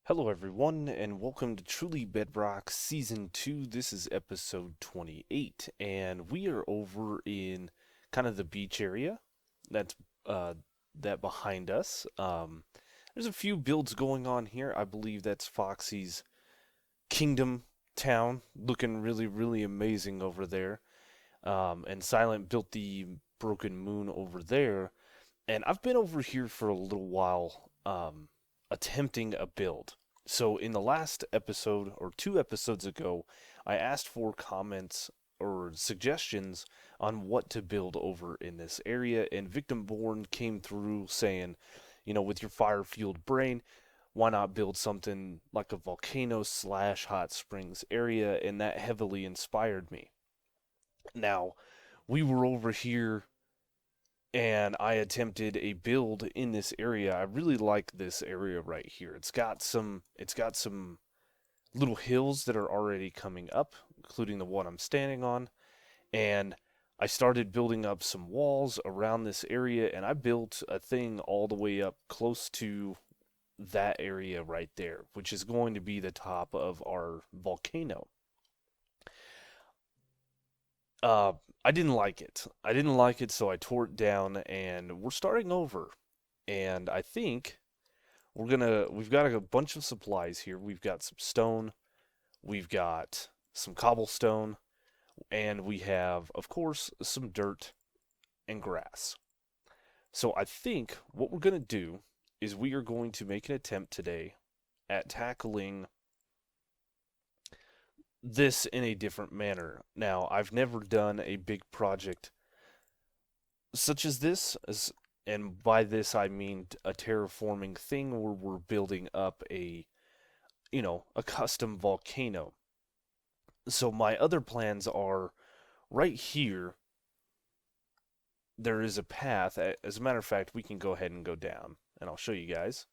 Hello, everyone, and welcome to Truly Bedrock Season 2. This is episode 28, and we are over in kind of the beach area that's uh, that behind us. There's a few builds going on here. I believe that's Foxy's Kingdom town, looking really, really amazing over there. And Silent built the Broken Moon over there, and I've been over here for a little while, attempting a build. So in the last episode or two episodes ago, I asked for comments or suggestions on what to build over in this area, and Victim Born came through saying, with your fire-fueled brain, why not build something like a volcano slash hot springs area, and that heavily inspired me. Now, we were over here and I attempted a build in this area. I really like this area right here. It's got some little hills that are already coming up, including the one I'm standing on, and I started building up some walls around this area, and I built a thing all the way up close to that area right there, which is going to be the top of our volcano. Uh, I didn't like it. I didn't like it, so I tore it down, and we're starting over. And I think we've got a bunch of supplies here. We've got some stone, we've got some cobblestone, and we have, of course, some dirt and grass. So I think what we're going to do is we are going to make an attempt today at tackling this in a different manner. Now, I've never done a big project such as this, and by this I mean a terraforming thing where we're building up a custom volcano. So my other plans are right here. There is a path. As a matter of fact, we can go ahead and go down, and I'll show you guys.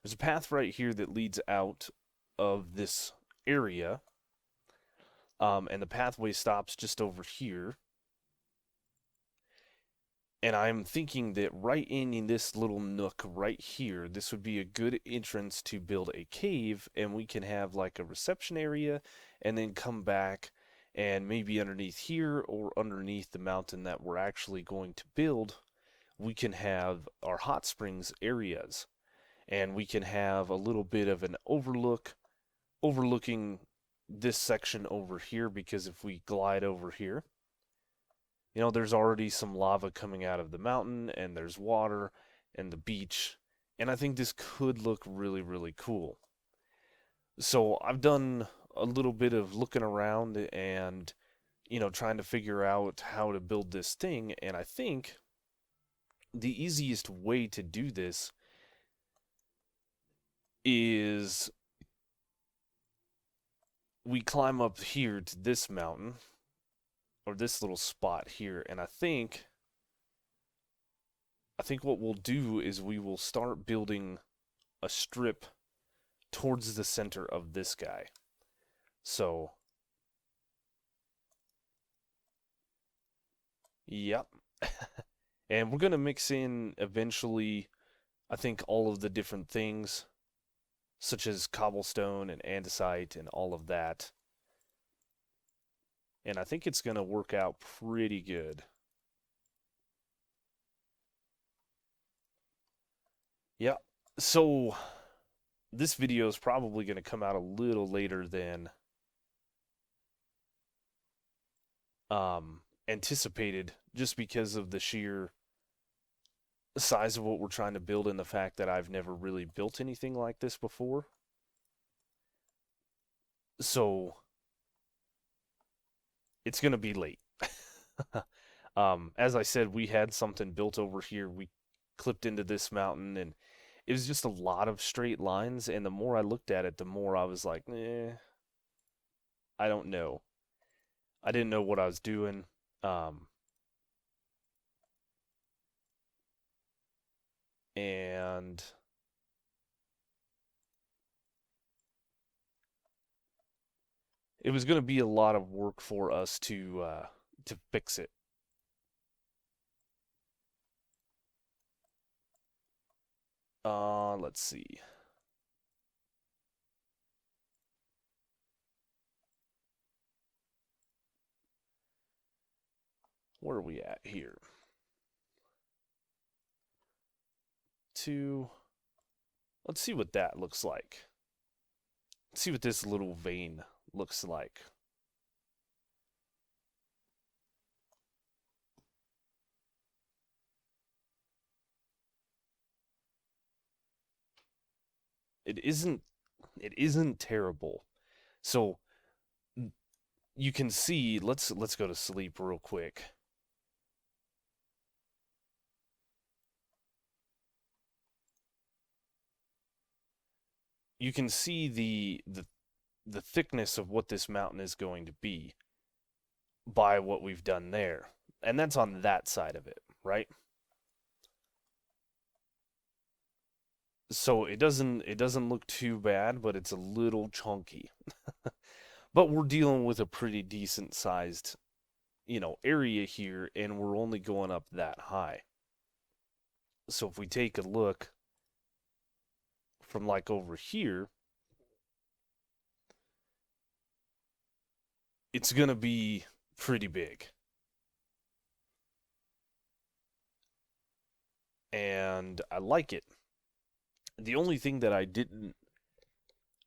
There's a path right here that leads out of this area, and the pathway stops just over here. And I'm thinking that right in this little nook right here, this would be a good entrance to build a cave, and we can have like a reception area, and then come back and maybe underneath here or underneath the mountain that we're actually going to build, we can have our hot springs areas, and we can have a little bit of an overlooking this section over here, because if we glide over here, there's already some lava coming out of the mountain, and there's water and the beach, and I think this could look really, really cool. So I've done a little bit of looking around and, trying to figure out how to build this thing, and I think the easiest way to do this is we climb up here to this mountain, or this little spot here, and I think what we'll do is we will start building a strip towards the center of this guy. So, yep. And we're going to mix in eventually, I think, all of the different things, such as cobblestone and andesite and all of that. And I think it's going to work out pretty good. Yeah. So, this video is probably going to come out a little later than anticipated, just because of the sheer size of what we're trying to build and the fact that I've never really built anything like this before. So it's going to be late. As I said, we had something built over here. We clipped into this mountain, and it was just a lot of straight lines. And the more I looked at it, the more I was like, I don't know. I didn't know what I was doing. Um, and it was going to be a lot of work for us to fix it. Let's see. where are we at here? 2. Let's see what that looks like. Let's see what this little vein looks like. It isn't terrible. So you can see, let's go to sleep real quick. You can see the thickness of what this mountain is going to be by what we've done there. And that's on that side of it, right? So it doesn't look too bad, but it's a little chunky. But we're dealing with a pretty decent sized, area here, and we're only going up that high. So if we take a look from like over here, it's gonna be pretty big. And I like it. The only thing that I didn't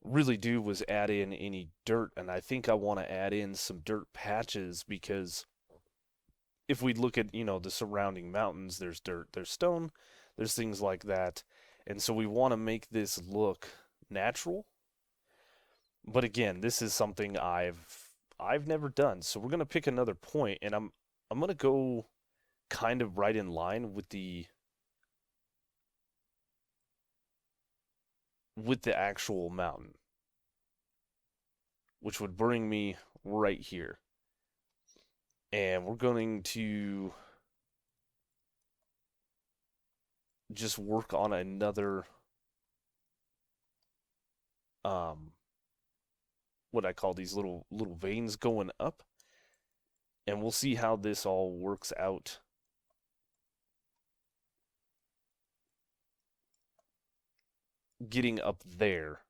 really do was add in any dirt, and I think I want to add in some dirt patches because if we look at, the surrounding mountains, there's dirt, there's stone, there's things like that. And so we want to make this look natural. But again, this is something I've never done. So we're going to pick another point, and I'm going to go kind of right in line with the actual mountain, which would bring me right here. And we're going to just work on another what I call these little veins going up, and we'll see how this all works out. Getting up there.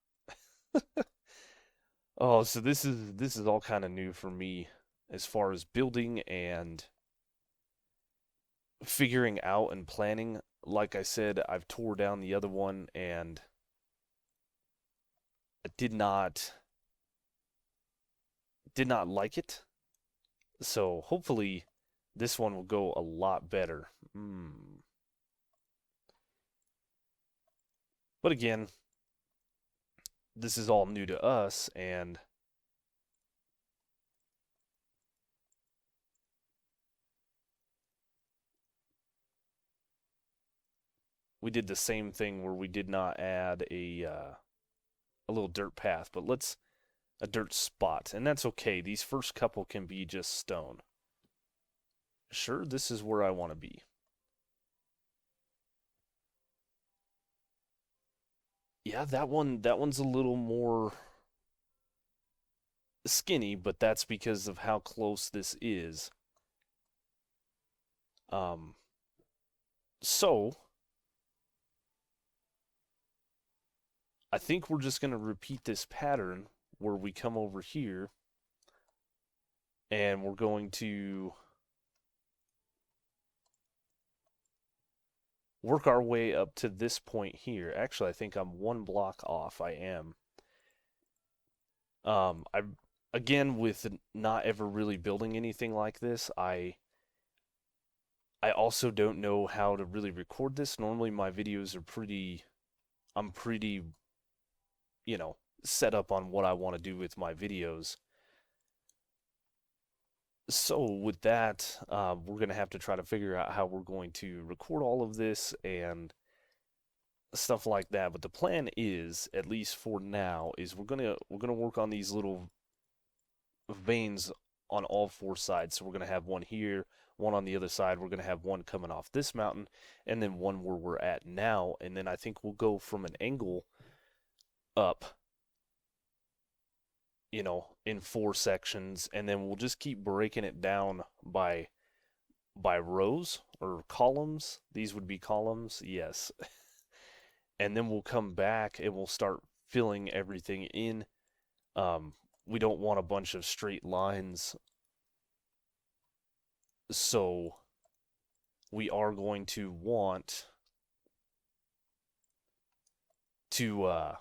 Oh, so this is all kind of new for me as far as building and figuring out and planning. Like I said, I've tore down the other one and I did not like it. So hopefully this one will go a lot better. But again, this is all new to us, and we did the same thing where we did not add a little dirt path, but a dirt spot, and that's okay. These first couple can be just stone. Sure, this is where I want to be. Yeah, that one's a little more skinny, but that's because of how close this is. Um, so I think we're just going to repeat this pattern where we come over here and we're going to work our way up to this point here. Actually, I think I'm one block off. I am. I again, with not ever really building anything like this, I also don't know how to really record this. Normally my videos are I'm pretty, set up on what I want to do with my videos. So with that, we're going to have to try to figure out how we're going to record all of this and stuff like that. But the plan is, at least for now, is we're gonna work on these little veins on all four sides. So we're gonna have one here, one on the other side. We're gonna have one coming off this mountain, and then one where we're at now. And then I think we'll go from an angle up, in four sections, and then we'll just keep breaking it down by rows or columns. These would be columns, yes. And then we'll come back and we'll start filling everything in. We don't want a bunch of straight lines So we are going to want to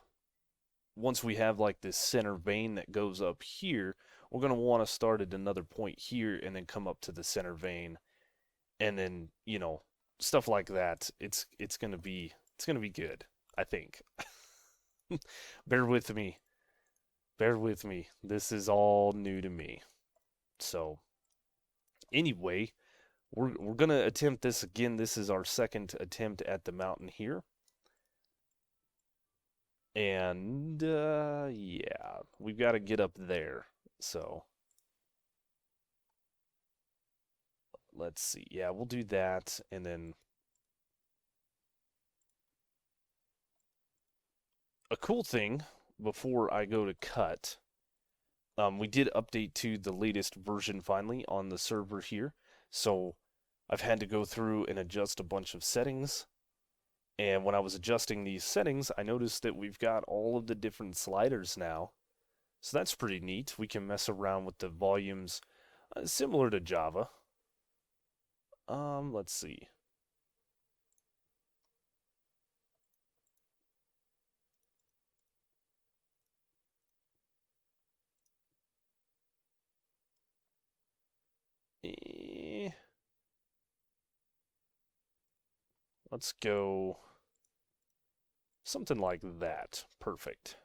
once we have like this center vein that goes up here, we're going to want to start at another point here and then come up to the center vein, and then, stuff like that. It's going to be good, I think. Bear with me. Bear with me. This is all new to me. So, anyway, we're going to attempt this again. This is our second attempt at the mountain here. And yeah, we've got to get up there. So, let's see. Yeah, we'll do that, and then a cool thing before I go to cut, we did update to the latest version finally on the server here. So I've had to go through and adjust a bunch of settings. And when I was adjusting these settings, I noticed that we've got all of the different sliders now. So that's pretty neat. We can mess around with the volumes, similar to Java. Let's see. Eh, let's go something like that. Perfect.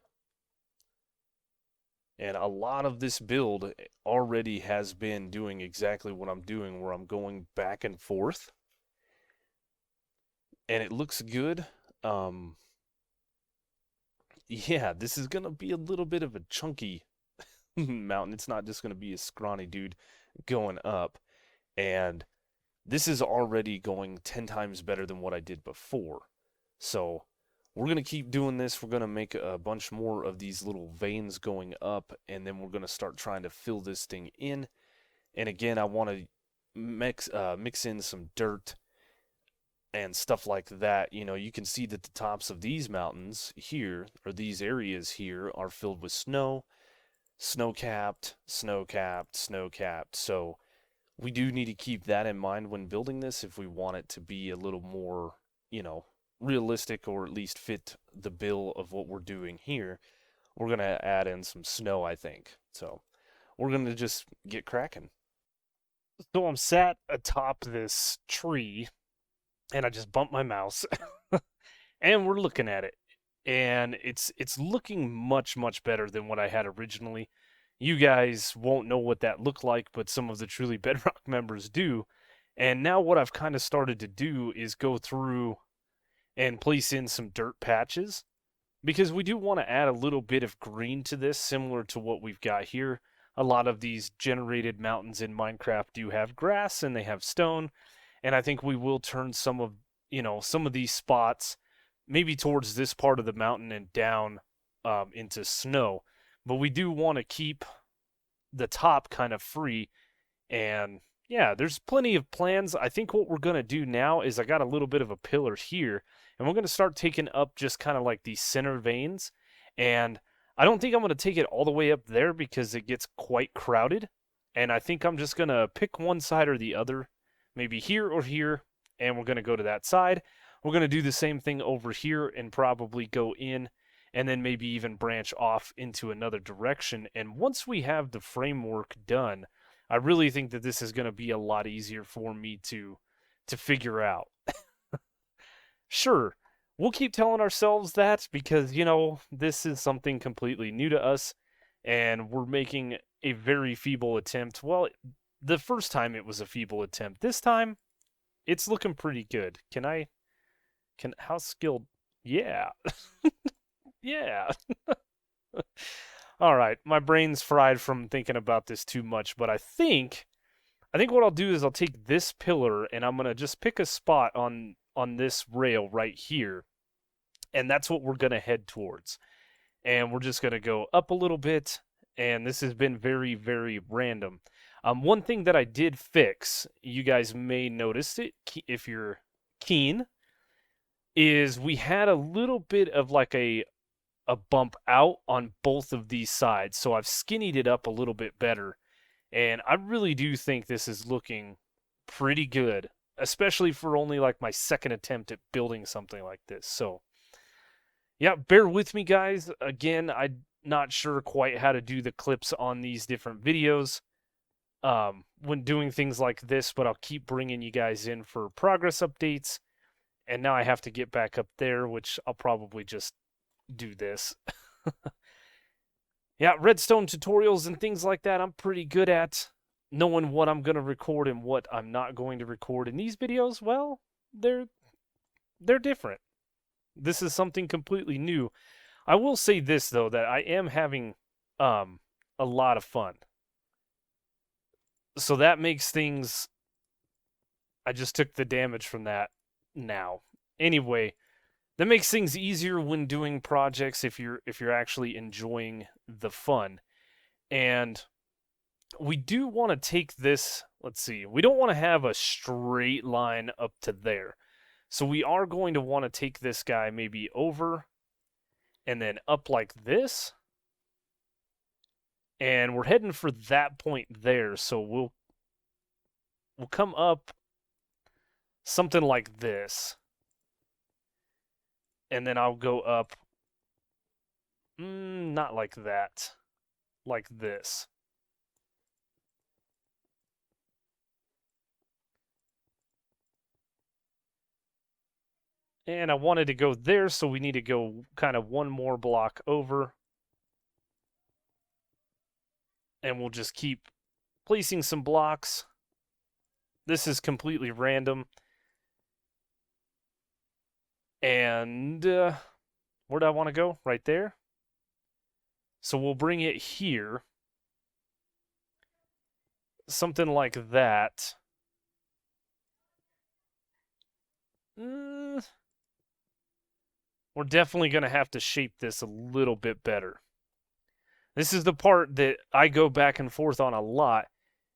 And a lot of this build already has been doing exactly what I'm doing, where I'm going back and forth. And it looks good. Um, yeah, this is going to be a little bit of a chunky mountain. It's not just going to be a scrawny dude going up. And this is already going 10 times better than what I did before. So we're going to keep doing this. We're going to make a bunch more of these little veins going up, and then we're going to start trying to fill this thing in. And again, I want to mix in some dirt and stuff like that. You can see that the tops of these mountains here, or these areas here, are filled with snow, snow-capped, snow-capped, snow-capped. So we do need to keep that in mind when building this if we want it to be a little more, realistic, or at least fit the bill of what we're doing here. We're going to add in some snow, I think. So we're going to just get cracking. So I'm sat atop this tree, and I just bumped my mouse, and we're looking at it, and it's looking much better than what I had originally. You guys won't know what that looked like, but some of the Truly Bedrock members do. And now what I've kind of started to do is go through and place in some dirt patches, because we do want to add a little bit of green to this, similar to what we've got here. A lot of these generated mountains in Minecraft do have grass and they have stone, and I think we will turn some of these spots maybe towards this part of the mountain and down into snow. But we do want to keep the top kind of free. And yeah, there's plenty of plans. I think what we're going to do now is I got a little bit of a pillar here, and we're going to start taking up just kind of like these center veins. And I don't think I'm going to take it all the way up there because it gets quite crowded. And I think I'm just going to pick one side or the other, maybe here or here, and we're going to go to that side. We're going to do the same thing over here and probably go in and then maybe even branch off into another direction. And once we have the framework done, I really think that this is going to be a lot easier for me to figure out. Sure, we'll keep telling ourselves that because, this is something completely new to us, and we're making a very feeble attempt. Well, the first time it was a feeble attempt. This time it's looking pretty good. How skilled? Yeah. Yeah. All right, my brain's fried from thinking about this too much, but I think what I'll do is I'll take this pillar and I'm gonna just pick a spot on this rail right here, and that's what we're gonna head towards. And we're just gonna go up a little bit, and this has been very random. One thing that I did fix, you guys may notice it if you're keen, is we had a little bit of like a bump out on both of these sides, so I've skinnied it up a little bit better. And I really do think this is looking pretty good, especially for only like my second attempt at building something like this. So, yeah, bear with me, guys. Again, I'm not sure quite how to do the clips on these different videos when doing things like this, but I'll keep bringing you guys in for progress updates. And now I have to get back up there, which I'll probably just do this. Yeah, redstone tutorials and things like that, I'm pretty good at knowing what I'm going to record and what I'm not going to record. In these videos, well, they're different. This is something completely new. I will say this though, that I am having um a lot of fun. So that makes things, I just took the damage from that now. Anyway, that makes things easier when doing projects if you're actually enjoying the fun. And we do want to take this, let's see, we don't want to have a straight line up to there. So we are going to want to take this guy maybe over and then up like this. And we're heading for that point there, so we'll come up something like this. And then I'll go up not like that. Like this. And I wanted to go there, so we need to go kind of one more block over. And we'll just keep placing some blocks. This is completely random. And where do I want to go? Right there. So we'll bring it here. Something like that. We're definitely going to have to shape this a little bit better. This is the part that I go back and forth on a lot,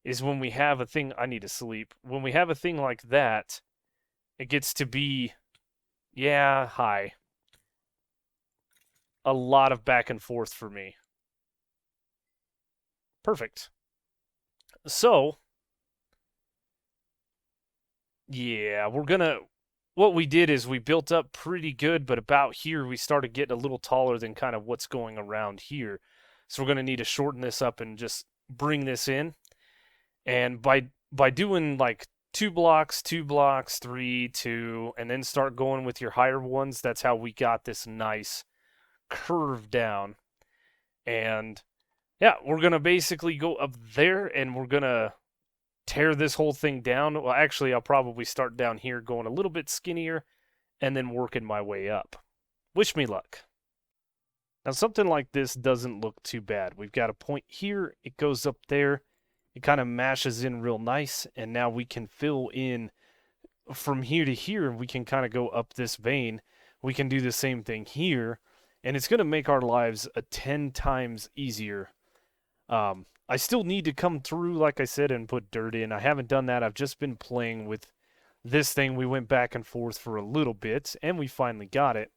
is when we have a thing, I need to sleep. When we have a thing like that, it gets to be, yeah, hi. A lot of back and forth for me. Perfect. So, yeah, what we did is we built up pretty good, but about here we started getting a little taller than kind of what's going around here. So we're going to need to shorten this up and just bring this in. And by doing like 2 blocks, 2 blocks, 3, 2, and then start going with your higher ones, that's how we got this nice curve down. And yeah, we're going to basically go up there and we're going to tear this whole thing down. Well, actually, I'll probably start down here going a little bit skinnier and then working my way up. Wish me luck. Now, something like this doesn't look too bad. We've got a point here, it goes up there, it kind of mashes in real nice, and now we can fill in from here to here, and we can kind of go up this vein. We can do the same thing here, and it's going to make our lives 10 times easier. I still need to come through, like I said, and put dirt in. I haven't done that. I've just been playing with this thing. We went back and forth for a little bit, and we finally got it.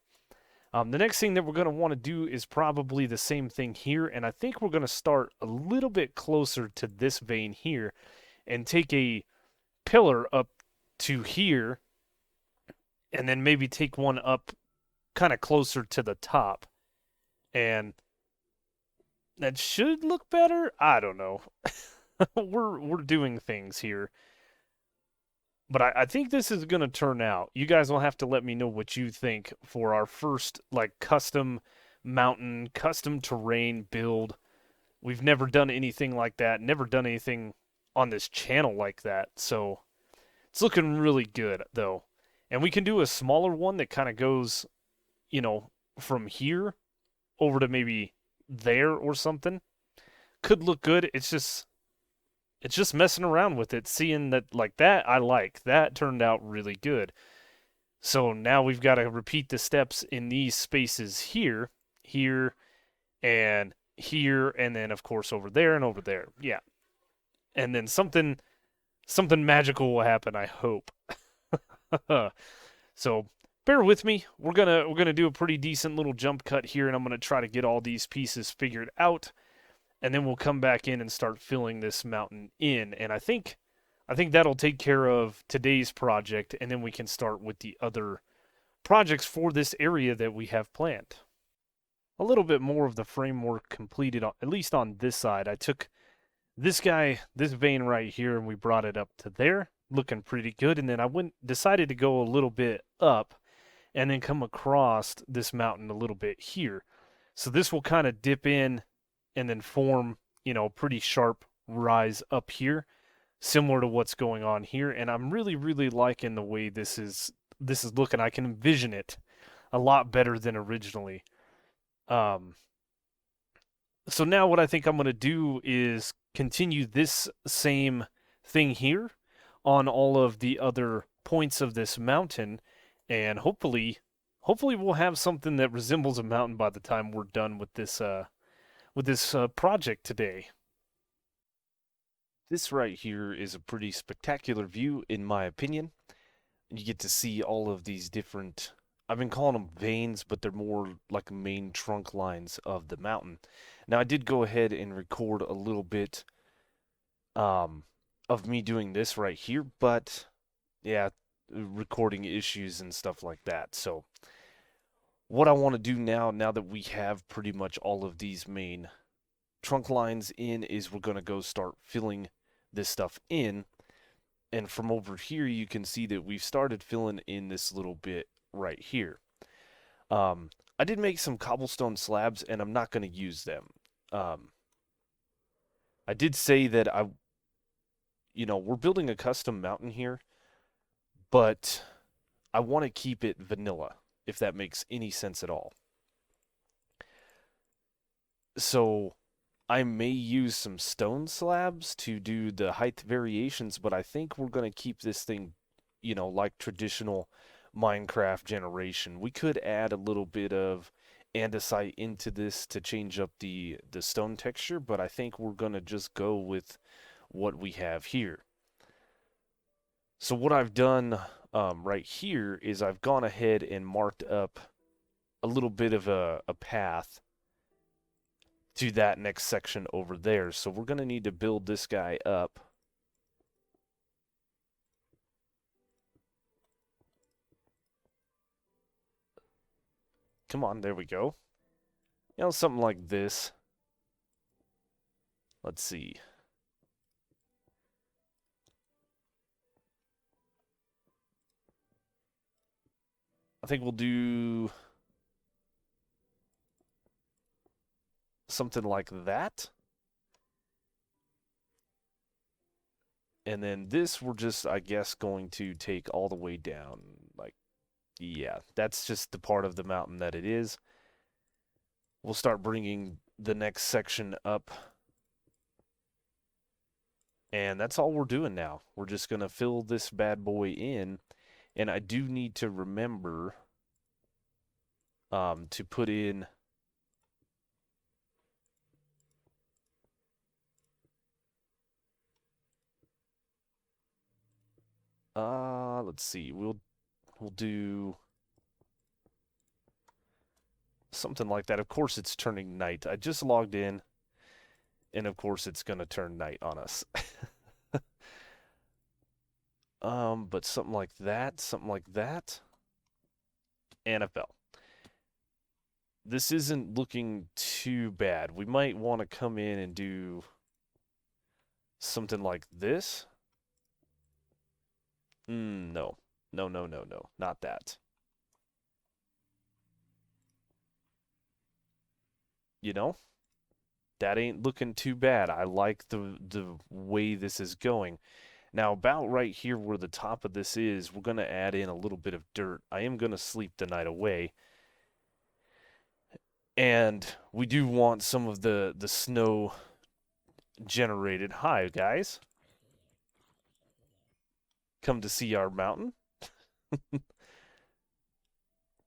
The next thing that we're going to want to do is probably the same thing here, and I think we're going to start a little bit closer to this vein here and take a pillar up to here, and then maybe take one up kind of closer to the top. And that should look better. I don't know. we're doing things here. But I think this is going to turn out. You guys will have to let me know what you think for our first like custom mountain, custom terrain build. We've never done anything like that. Never done anything on this channel like that. So it's looking really good though. And we can do a smaller one that kind of goes, from here over to maybe there or something. Could look good. It's just messing around with it, seeing that like that I like. That turned out really good. So now we've got to repeat the steps in these spaces here, here, and here, and then of course over there and over there. Yeah. And then something magical will happen, I hope. So bear with me. We're gonna do a pretty decent little jump cut here, and I'm gonna try to get all these pieces figured out. And then we'll come back in and start filling this mountain in. And I think I think that'll take care of today's project, and then we can start with the other projects for this area that we have planned. A little bit more of the framework completed, at least on this side. I took this guy, this vein right here, and we brought it up to there, looking pretty good. And then decided to go a little bit up and then come across this mountain a little bit here. So this will kind of dip in and then form, a pretty sharp rise up here, similar to what's going on here. And I'm really, really liking the way this is looking. I can envision it a lot better than originally. Um, so now what I think I'm going to do is continue this same thing here on all of the other points of this mountain, and hopefully we'll have something that resembles a mountain by the time we're done with this project today. This right here is a pretty spectacular view, in my opinion. You get to see all of these different, I've been calling them veins, but they're more like main trunk lines of the mountain. Now, I did go ahead and record a little bit um, of me doing this right here, but yeah, recording issues and stuff like that. So, what I want to do now that we have pretty much all of these main trunk lines in, is we're going to go start filling this stuff in. And from over here, you can see that we've started filling in this little bit right here. I did make some cobblestone slabs, and I'm not going to use them. I did say that we're building a custom mountain here, but I want to keep it vanilla, if that makes any sense at all. So I may use some stone slabs to do the height variations, but I think we're going to keep this thing, like traditional Minecraft generation. We could add a little bit of andesite into this to change up the stone texture, but I think we're going to just go with what we have here. So what I've done right here is I've gone ahead and marked up a little bit of a path to that next section over there. So we're going to need to build this guy up. Come on, there we go. Something like this. Let's see. I think we'll do something like that. And then this, we're just, I guess, going to take all the way down. Like, yeah, that's just the part of the mountain that it is. We'll start bringing the next section up. And that's all we're doing now. We're just going to fill this bad boy in. And I do need to remember to put in let's see. We'll do something like that. Of course it's turning night. I just logged in, and of course it's going to turn night on us. But something like that, and I fell. This isn't looking too bad. We might want to come in and do something like this. No. No. Not that. That ain't looking too bad. I like the way this is going. Now, about right here where the top of this is, we're going to add in a little bit of dirt. I am going to sleep the night away. And we do want some of the snow generated. Hi, guys. Come to see our mountain.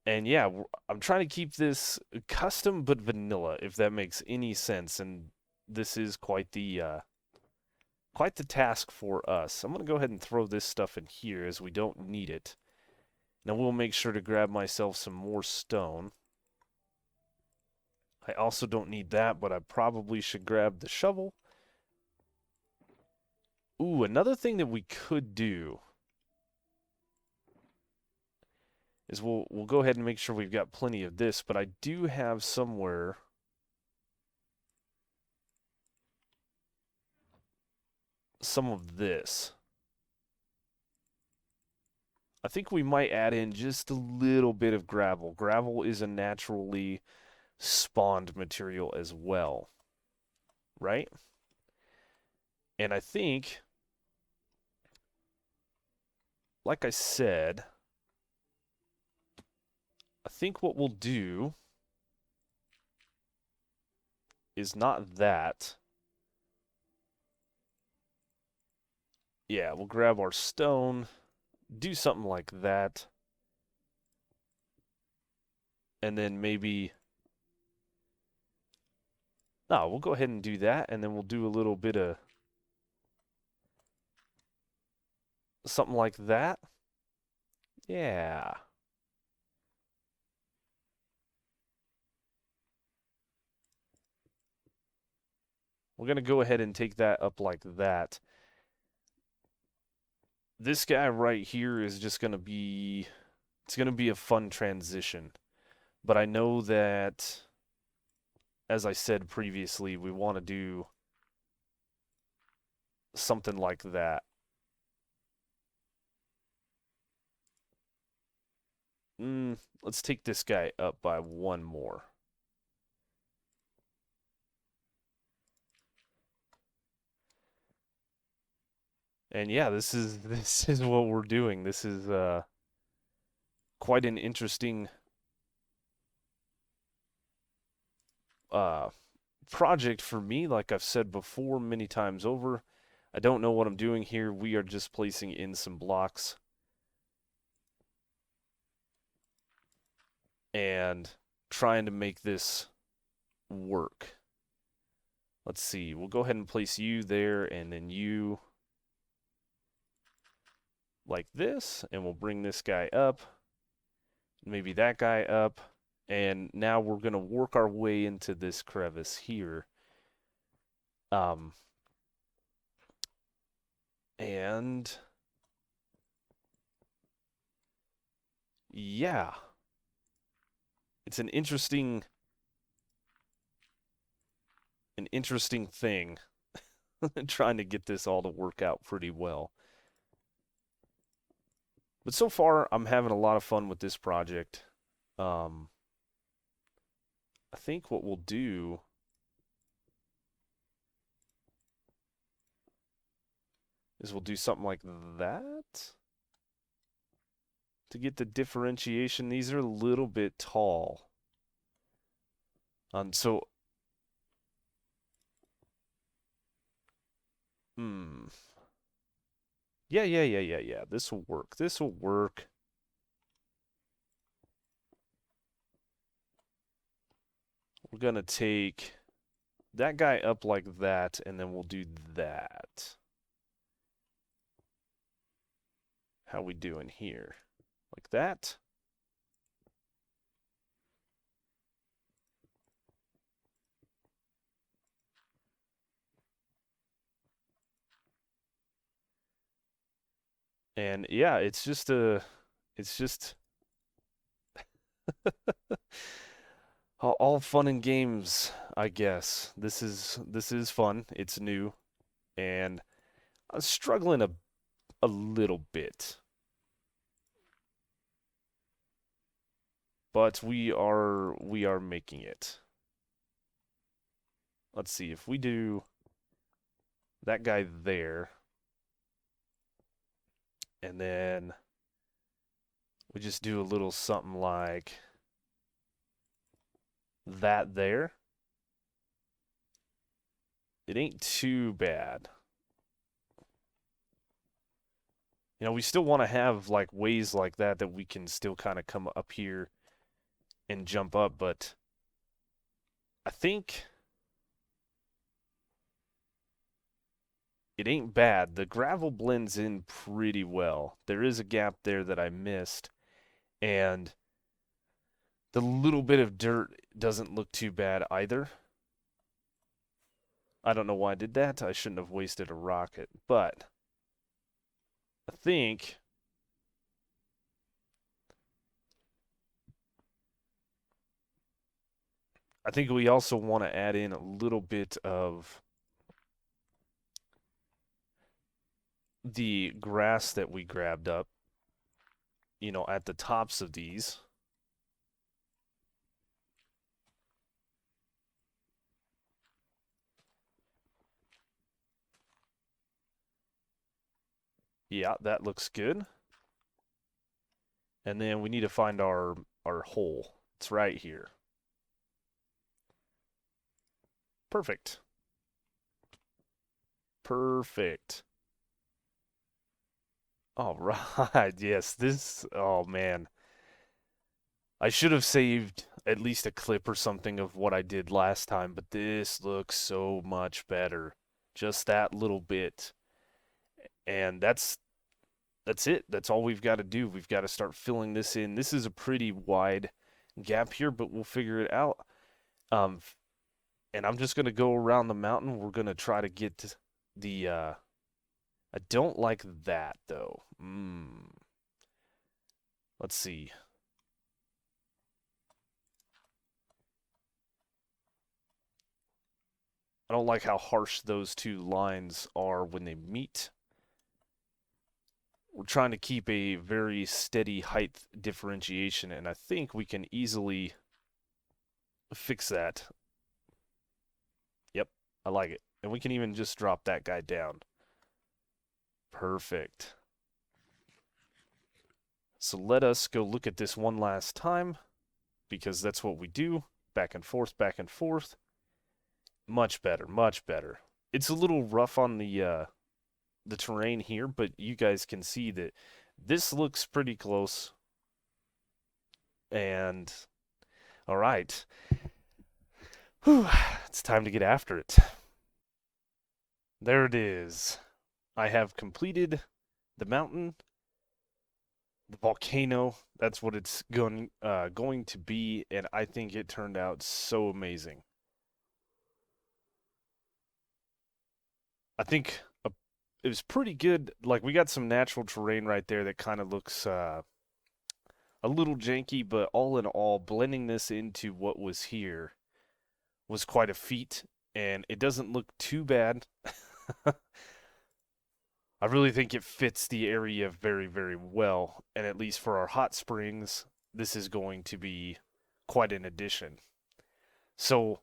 And yeah, I'm trying to keep this custom but vanilla, if that makes any sense. And this is quite the task for us. I'm going to go ahead and throw this stuff in here as we don't need it. Now we'll make sure to grab myself some more stone. I also don't need that, but I probably should grab the shovel. Ooh, another thing that we could do is we'll go ahead and make sure we've got plenty of this, but I do have somewhere some of this. I think we might add in just a little bit of gravel. Gravel is a naturally spawned material as well, right? And I think, like I said, I think what we'll do is not that. Yeah, we'll grab our stone, do something like that, and then maybe... No, we'll go ahead and do that, and then we'll do a little bit of something like that. Yeah. We're going to go ahead and take that up like that. This guy right here is just going to be... It's going to be a fun transition. But I know that, as I said previously, we want to do something like that. Let's take this guy up by one more. And yeah, this is this is what we're doing. This is quite an interesting uh project for me. Like I've said before many times over, I don't know what I'm doing here. We are just placing in some blocks and trying to make this work. Let's see. We'll go ahead and place you there and then you like this, and we'll bring this guy up, maybe that guy up, and now we're going to work our way into this crevice here. And yeah, it's an interesting thing trying to get this all to work out pretty well. But so far, I'm having a lot of fun with this project. I think what we'll do is we'll do something like that to get the differentiation. These are a little bit tall. So, yeah. This will work. This will work. We're gonna take that guy up like that, and then we'll do that. How we doing here? Like that. And yeah, it's just all fun and games, I guess. This is fun. It's new, and I'm struggling a little bit, but we are making it. Let's see if we do that guy there, and then we just do a little something like that there. It ain't too bad. You know, we still want to have like ways like that we can still kind of come up here and jump up, but I think it ain't bad. The gravel blends in pretty well. There is a gap there that I missed, and the little bit of dirt doesn't look too bad either. I don't know why I did that. I shouldn't have wasted a rocket, but I think we also want to add in a little bit of the grass that we grabbed up, at the tops of these. Yeah, that looks good. And then we need to find our hole. It's right here. Perfect. Perfect. All right. Yes, oh man. I should have saved at least a clip or something of what I did last time, but this looks so much better. Just that little bit. And that's it. That's all we've got to do. We've got to start filling this in. This is a pretty wide gap here, but we'll figure it out. Um, and I'm just gonna go around the mountain. We're gonna try to get the. I don't like that though. Let's see. I don't like how harsh those two lines are when they meet. We're trying to keep a very steady height differentiation, and I think we can easily fix that. Yep, I like it. And we can even just drop that guy down. Perfect. So let us go look at this one last time, because that's what we do. Back and forth, back and forth. Much better, much better. It's a little rough on the terrain here, but you guys can see that this looks pretty close. And all right. Whew, it's time to get after it. There it is. I have completed the mountain, the volcano. That's what it's going to be, and I think it turned out so amazing. I think it was pretty good. Like we got some natural terrain right there that kind of looks a little janky, but all in all, blending this into what was here was quite a feat, and it doesn't look too bad. I really think it fits the area very, very well, and at least for our hot springs, this is going to be quite an addition. So,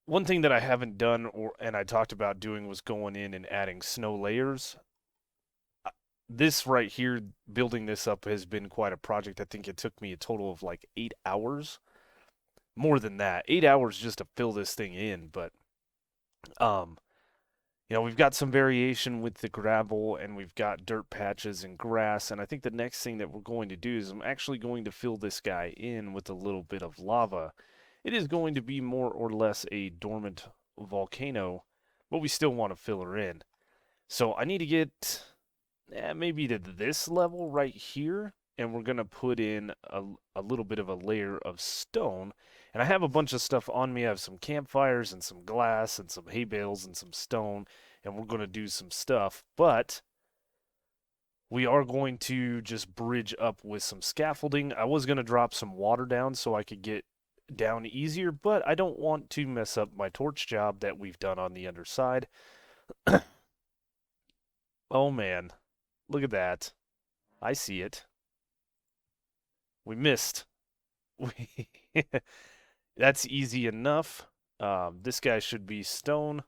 one thing that I haven't done and I talked about doing was going in and adding snow layers. This right here, building this up has been quite a project. I think it took me a total of like 8 hours. More than that, 8 hours just to fill this thing in. But um, we've got some variation with the gravel and we've got dirt patches and grass. And I think the next thing that we're going to do is I'm actually going to fill this guy in with a little bit of lava. It is going to be more or less a dormant volcano, but we still want to fill her in. So I need to get maybe to this level right here, and we're going to put in a little bit of a layer of stone. And I have a bunch of stuff on me. I have some campfires and some glass and some hay bales and some stone, and we're going to do some stuff. But we are going to just bridge up with some scaffolding. I was going to drop some water down so I could get down easier, but I don't want to mess up my torch job that we've done on the underside. Oh man, look at that. I see it. We missed. We That's easy enough. This guy should be stone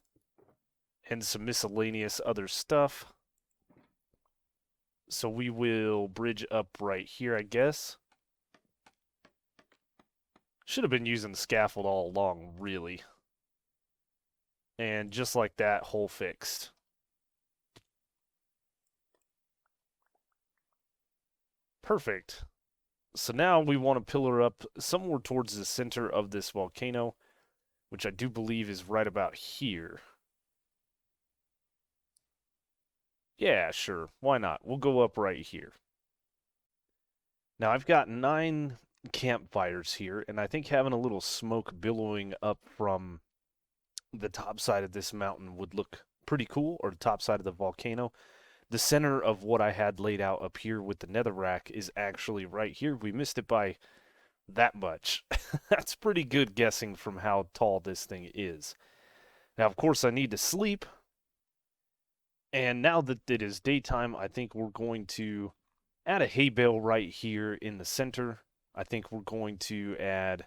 and some miscellaneous other stuff. So we will bridge up right here, I guess. Should have been using the scaffold all along, really. And just like that, hole fixed. Perfect. So now we want to pillar up somewhere towards the center of this volcano, which I do believe is right about here. Yeah, sure. Why not? We'll go up right here. Now I've got 9 campfires here, and I think having a little smoke billowing up from the top side of this mountain would look pretty cool, or the top side of the volcano. The center of what I had laid out up here with the netherrack is actually right here. We missed it by that much. That's pretty good guessing from how tall this thing is. Now, of course, I need to sleep. And now that it is daytime, I think we're going to add a hay bale right here in the center. I think we're going to add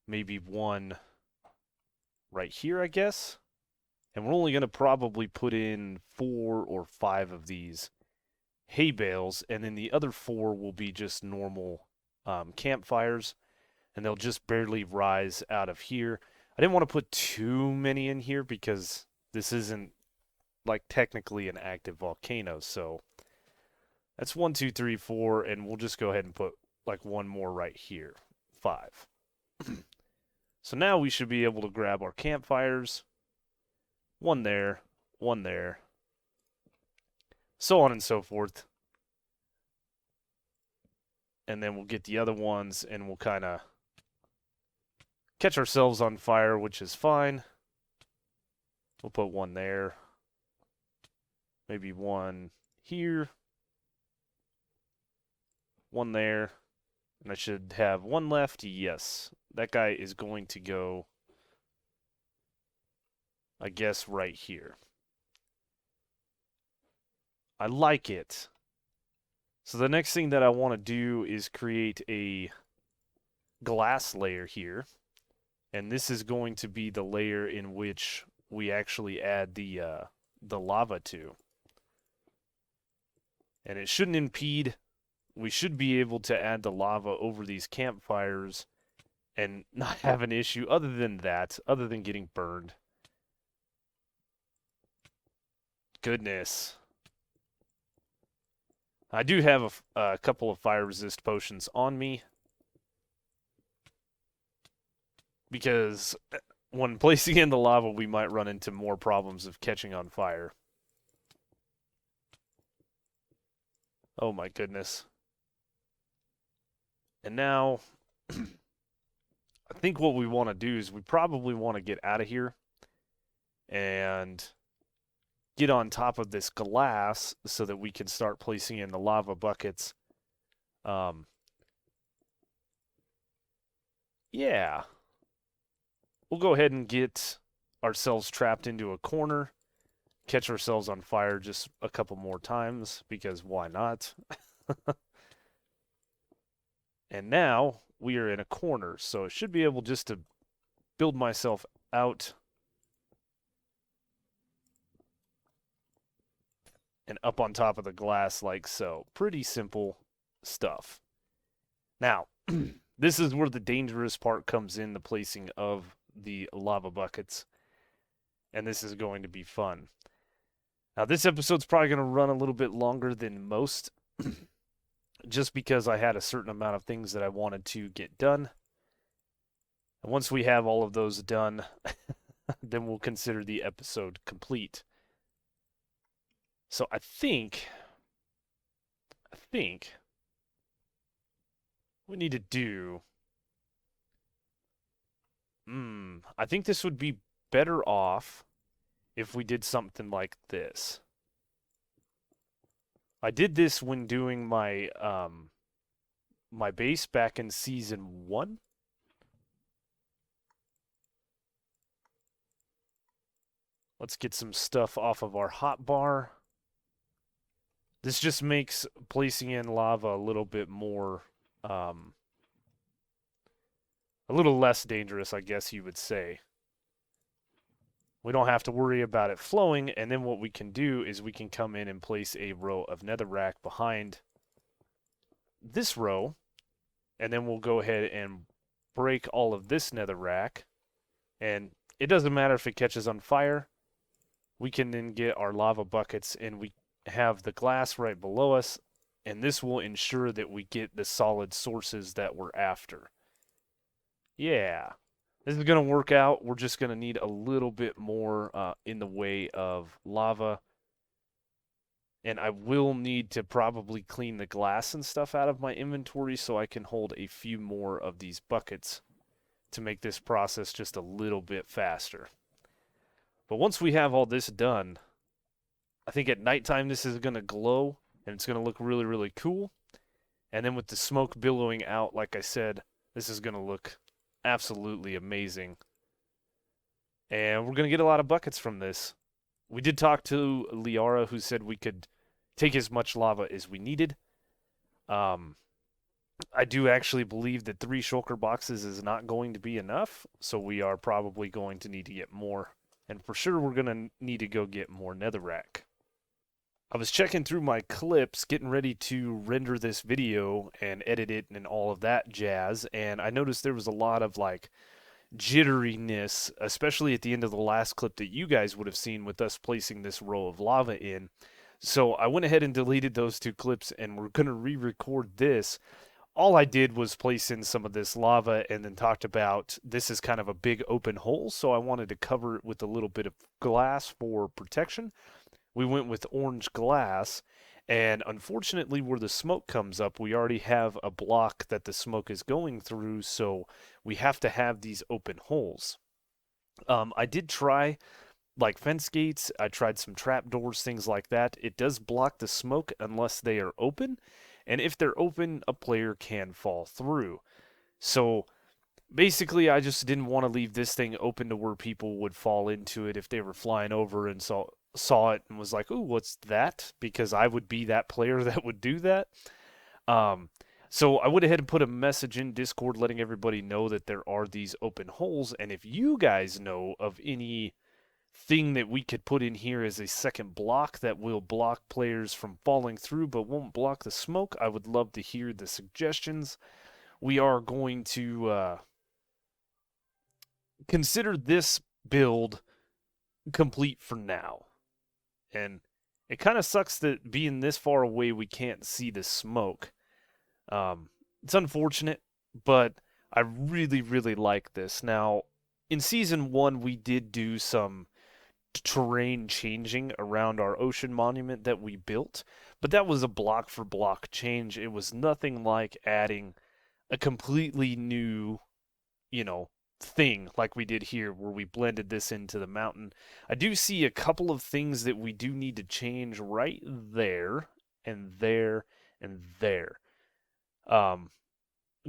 maybe one right here, I guess. And we're only going to probably put in 4 or 5 of these hay bales, and then the other 4 will be just normal campfires, and they'll just barely rise out of here. I didn't want to put too many in here because this isn't like technically an active volcano, so that's 1, 2, 3, 4, and we'll just go ahead and put like one more right here, 5. So now we should be able to grab our campfires, one there, so on and so forth. And then we'll get the other ones and we'll kind of catch ourselves on fire, which is fine. We'll put one there, maybe one here, one there, and I should have one left. Yes, that guy is going to go, I guess, right here. I like it. So the next thing that I want to do is create a glass layer here. And this is going to be the layer in which we actually add the lava to. And it shouldn't impede. We should be able to add the lava over these campfires and not have an issue other than that, other than getting burned. Goodness. I do have a couple of fire resist potions on me, because when placing in the lava, we might run into more problems of catching on fire. Oh my goodness. And now, I think what we want to do is we probably want to get out of here and get on top of this glass so that we can start placing in the lava buckets. Yeah. We'll go ahead and get ourselves trapped into a corner, catch ourselves on fire just a couple more times, because why not? And now we are in a corner, so I should be able just to build myself out and up on top of the glass like so. Pretty simple stuff. Now, this is where the dangerous part comes in, the placing of the lava buckets. And this is going to be fun. Now, this episode's probably going to run a little bit longer than most, just because I had a certain amount of things that I wanted to get done. And once we have all of those done, then we'll consider the episode complete. So I think we need to do, I think this would be better off if we did something like this. I did this when doing my my base back in season 1. Let's get some stuff off of our hotbar. This just makes placing in lava a little bit more, a little less dangerous, I guess you would say. We don't have to worry about it flowing, and then what we can do is we can come in and place a row of netherrack behind this row, and then we'll go ahead and break all of this netherrack, and it doesn't matter if it catches on fire. We can then get our lava buckets, and we have the glass right below us, and this will ensure that we get the solid sources that we're after. Yeah, this is going to work out. We're just going to need a little bit more in the way of lava, and I will need to probably clean the glass and stuff out of my inventory so I can hold a few more of these buckets to make this process just a little bit faster. But once we have all this done, I think at nighttime this is going to glow and it's going to look really, really cool. And then with the smoke billowing out, like I said, this is going to look absolutely amazing. And we're going to get a lot of buckets from this. We did talk to Liara, who said we could take as much lava as we needed. Um, I do actually believe that 3 shulker boxes is not going to be enough, so we are probably going to need to get more. And for sure, we're going to need to go get more netherrack. I was checking through my clips, getting ready to render this video and edit it and all of that jazz, and I noticed there was a lot of like jitteriness, especially at the end of the last clip that you guys would have seen with us placing this row of lava in. So I went ahead and deleted those 2 clips, and we're going to re-record this. All I did was place in some of this lava and then talked about this is kind of a big open hole, so I wanted to cover it with a little bit of glass for protection. We went with orange glass, and unfortunately where the smoke comes up, we already have a block that the smoke is going through, so we have to have these open holes. I did try like fence gates, I tried some trap doors, things like that. It does block the smoke unless they are open, and if they're open, a player can fall through. So basically, I just didn't want to leave this thing open to where people would fall into it if they were flying over and saw it and was like, "Ooh, what's that?" Because I would be that player that would do that. Um, so I went ahead and put a message in Discord letting everybody know that there are these open holes, and if you guys know of any thing that we could put in here as a second block that will block players from falling through but won't block the smoke, I would love to hear the suggestions. We are going to consider this build complete for now. And it kind of sucks that being this far away, we can't see the smoke. It's unfortunate, but I really, really like this. Now, in Season 1, we did do some terrain changing around our ocean monument that we built, but that was a block for block change. It was nothing like adding a completely new, you know, thing like we did here where we blended this into the mountain. I do see a couple of things that we do need to change right there and there and there. Um,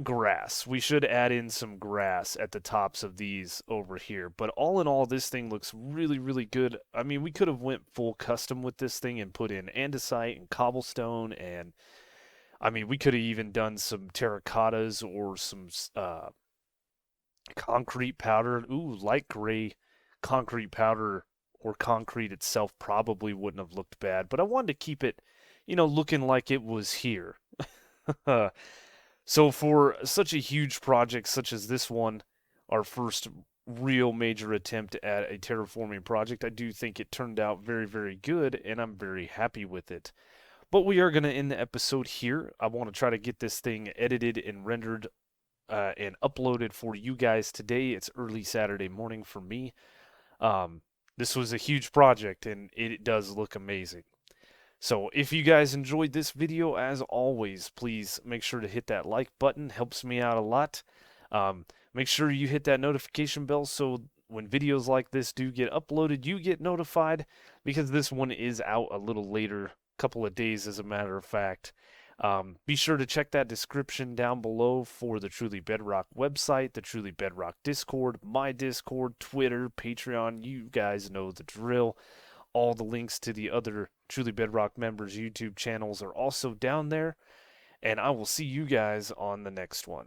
Grass. We should add in some grass at the tops of these over here. But all in all, this thing looks really, really good. I mean, we could have went full custom with this thing and put in andesite and cobblestone, and I mean, we could have even done some terracottas or some concrete powder. Ooh, light gray concrete powder or concrete itself probably wouldn't have looked bad, but I wanted to keep it, looking like it was here. So for such a huge project such as this one, our first real major attempt at a terraforming project, I do think it turned out very, very good, and I'm very happy with it. But we are going to end the episode here. I want to try to get this thing edited and rendered and uploaded for you guys today. It's early Saturday morning for me. This was a huge project, and it does look amazing. So if you guys enjoyed this video, as always, please make sure to hit that like button. Helps me out a lot. Make sure you hit that notification bell so when videos like this do get uploaded, you get notified, because this one is out a little later, couple of days as a matter of fact. Be sure to check that description down below for the Truly Bedrock website, the Truly Bedrock Discord, my Discord, Twitter, Patreon. You guys know the drill. All the links to the other Truly Bedrock members' YouTube channels are also down there. And I will see you guys on the next one.